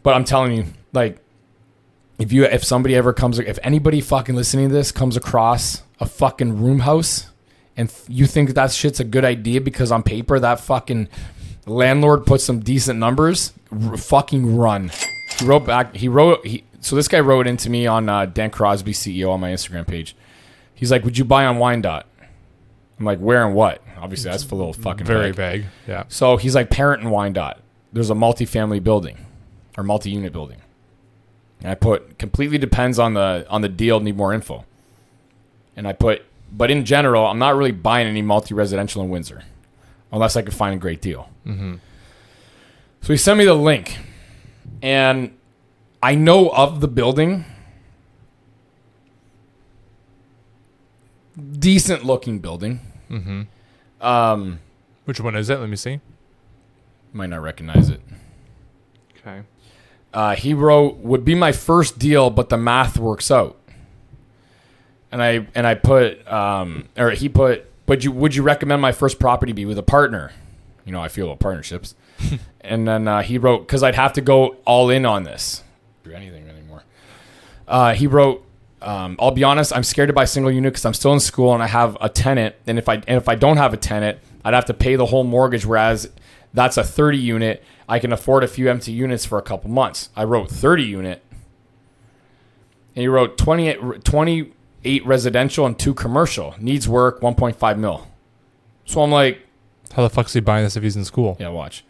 But I'm telling you, like, if anybody fucking listening to this comes across a fucking room house and you think that shit's a good idea because on paper that fucking landlord put some decent numbers, fucking run. So this guy wrote into me on Dan Crosby, CEO, on my Instagram page. He's like, would you buy on Wyandotte? I'm like, where and what? Obviously, that's a little fucking very vague. Yeah. So he's like, Parent and Wyandotte. There's a multifamily building or multi-unit building. And I put, completely depends on the deal, need more info. And I put, but in general, I'm not really buying any multi-residential in Windsor unless I could find a great deal. Mm-hmm. So he sent me the link. And I know of the building. Decent looking building. Mm-hmm. Which one is it? Let me see. Might not recognize it. Okay. He wrote, would be my first deal, but the math works out. And I put, or he put, would you recommend my first property be with a partner? You know, I feel about partnerships. And then he wrote, because I'd have to go all in on this. Do anything anymore. He wrote, I'll be honest, I'm scared to buy single unit because I'm still in school and I have a tenant. And if I don't have a tenant, I'd have to pay the whole mortgage. Whereas that's a 30 unit. I can afford a few empty units for a couple months. I wrote 30 unit. And he wrote 28 residential and 2 commercial. Needs work, 1.5 mil. So I'm like, how the fuck is he buying this if he's in school? Yeah, watch.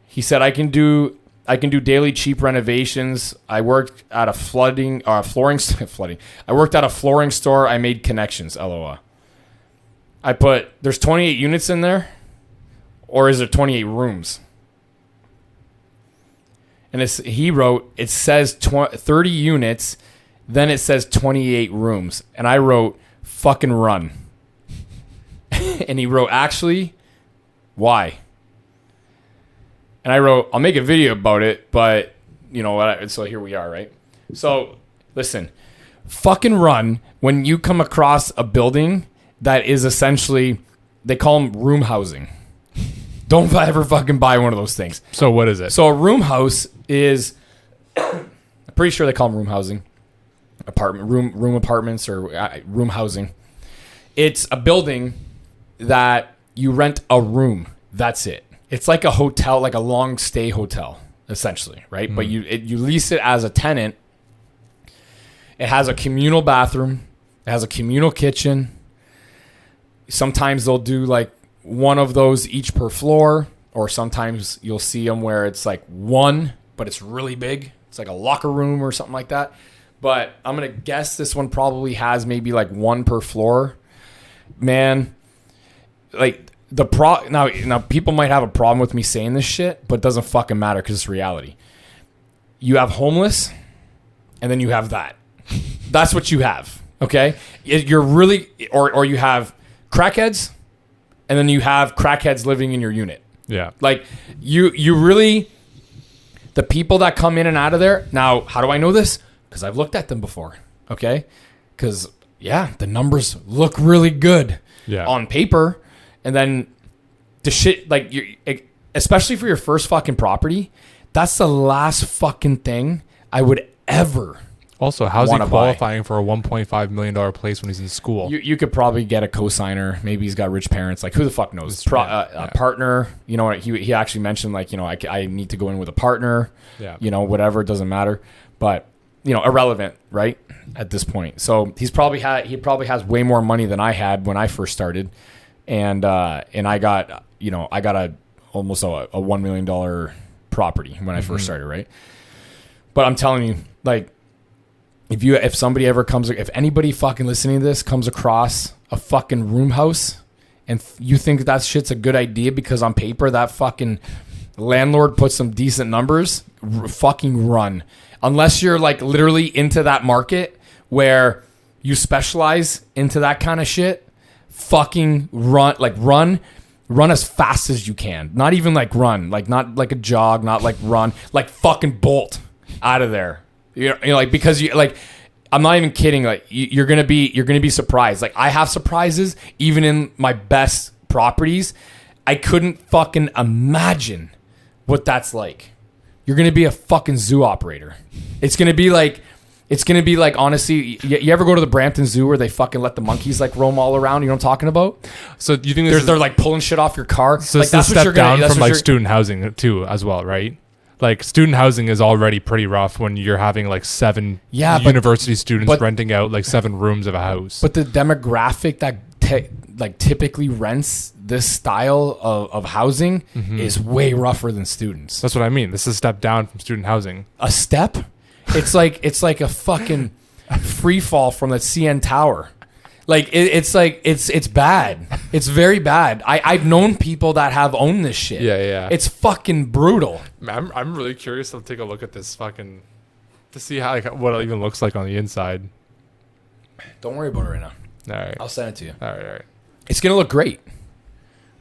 He said, I can do daily cheap renovations. I worked at a flooding. I worked at a flooring store. I made connections. LOL. I put, there's 28 units in there, or is there 28 rooms? And he wrote, it says 30 units, then it says 28 rooms. And I wrote, fucking run. And he wrote, actually, why? And I wrote, I'll make a video about it, but, you know what? So here we are, right? So, listen, fucking run when you come across a building that is essentially, they call them room housing. Don't ever fucking buy one of those things. So what is it? So a room house is, I'm pretty sure they call them room housing, room apartments or room housing. It's a building that you rent a room. That's it. It's like a hotel, like a long stay hotel, essentially, right? Mm. But you lease it as a tenant. It has a communal bathroom. It has a communal kitchen. Sometimes they'll do like one of those each per floor, or sometimes you'll see them where it's like one, but it's really big. It's like a locker room or something like that. But I'm going to guess this one probably has maybe like one per floor. Man, like now people might have a problem with me saying this shit, but it doesn't fucking matter because it's reality. You have homeless, and then you have that. That's what you have, okay? You're really, or you have crackheads, and then you have crackheads living in your unit. Yeah. Like, you really, the people that come in and out of there, now, how do I know this? Because I've looked at them before, okay? Because, yeah, the numbers look really good on paper. And then the shit, like, especially for your first fucking property, that's the last fucking thing I would ever Also, how's he qualifying for a $1.5 million place when he's in school? You could probably get a cosigner. Maybe he's got rich parents. Like, who the fuck knows? A partner. You know, he actually mentioned, like, you know, I need to go in with a partner. Yeah. You know, whatever, it doesn't matter. But, you know, irrelevant, right? At this point. So he probably has way more money than I had when I first started. And I got almost a $1 million property when I first started, right? But I'm telling you, like, if anybody fucking listening to this comes across a fucking room house and you think that shit's a good idea because on paper that fucking landlord put some decent numbers, fucking run. Unless you're like literally into that market where you specialize into that kind of shit, fucking run as fast as you can. Not even like run, like not like a jog, not like run, like fucking bolt out of there. You know, like, because you like, I'm not even kidding. Like, you're gonna be surprised. Like, I have surprises even in my best properties. I couldn't fucking imagine what that's like. You're going to be a fucking zoo operator. It's going to be like, honestly, you ever go to the Brampton Zoo where they fucking let the monkeys like roam all around? You know what I'm talking about? So you think they're like pulling shit off your car? So like, that's a step down from like student housing too, as well, right? Like student housing is already pretty rough when you're having like 7 university students renting out like 7 rooms of a house. But the demographic that typically rents this style of housing is way rougher than students. That's what I mean. This is a step down from student housing. A step? It's like a fucking free fall from the CN Tower. Like it's bad. It's very bad. I've known people that have owned this shit. Yeah. It's fucking brutal. I'm really curious to take a look at this fucking to see how what it even looks like on the inside. Don't worry about it right now. All right. I'll send it to you. All right. It's gonna look great.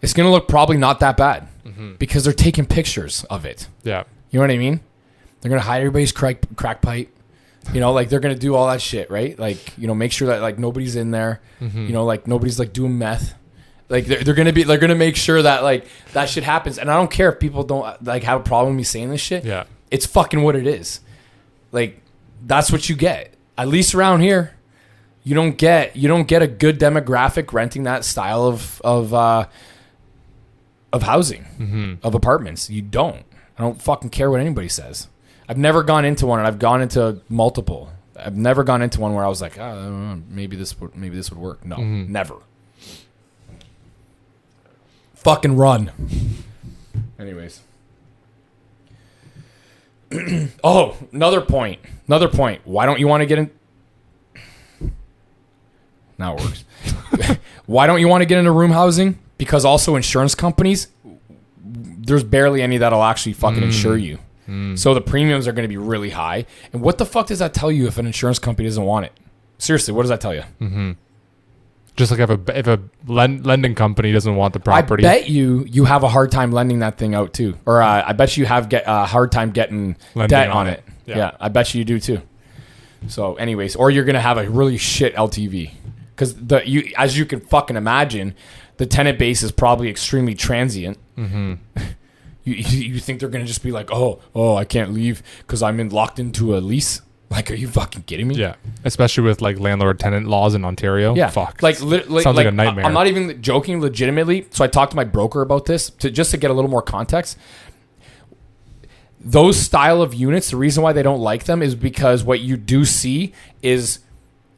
It's gonna look probably not that bad because they're taking pictures of it. Yeah. You know what I mean? They're gonna hide everybody's crack pipe. You know, like they're gonna do all that shit, right? Like, you know, make sure that like nobody's in there. You know, like nobody's like doing meth. Like they're gonna make sure that like that shit happens. And I don't care if people don't like have a problem with me saying this shit. Yeah, it's fucking what it is. Like that's what you get. At least around here, you don't get a good demographic renting that style of housing, of apartments. You don't. I don't fucking care what anybody says. I've never gone into one, and I've gone into multiple. I've never gone into one where I was like, I don't know, maybe this would work. No, never. Fucking run. Anyways. Oh, another point. Why don't you want to get in? Now it works. Why don't you want to get into room housing? Because also insurance companies, there's barely any that'll actually fucking insure you. So the premiums are going to be really high. And what the fuck does that tell you if an insurance company doesn't want it? Seriously, what does that tell you? Just like if a lending company doesn't want the property. I bet you have a hard time lending that thing out too. Or I bet you have a hard time getting lending debt on it. Yeah, I bet you do too. So anyways, or you're going to have a really shit LTV. Because as you can fucking imagine, the tenant base is probably extremely transient. You think they're going to just be like, oh, I can't leave because I'm locked into a lease? Like, are you fucking kidding me? Yeah. Especially with like landlord-tenant laws in Ontario. Yeah. Fuck. Sounds like a nightmare. I'm not even joking legitimately. So I talked to my broker about this just to get a little more context. Those style of units, the reason why they don't like them is because what you do see is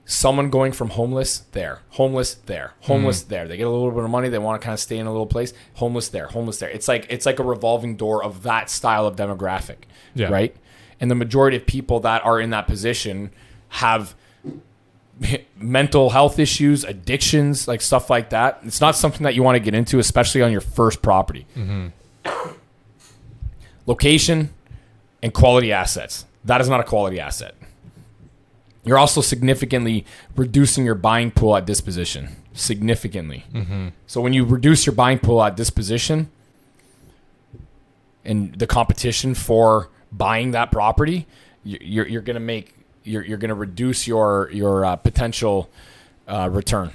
someone going from homeless there, homeless there, homeless there. They get a little bit of money. They want to kind of stay in a little place. Homeless there, homeless there. It's like a revolving door of that style of demographic, right? And the majority of people that are in that position have mental health issues, addictions, like stuff like that. It's not something that you want to get into, especially on your first property. Location and quality assets. That is not a quality asset. You're also significantly reducing your buying pool at disposition. Significantly. So when you reduce your buying pool at disposition and the competition for buying that property, you're going to reduce your potential return.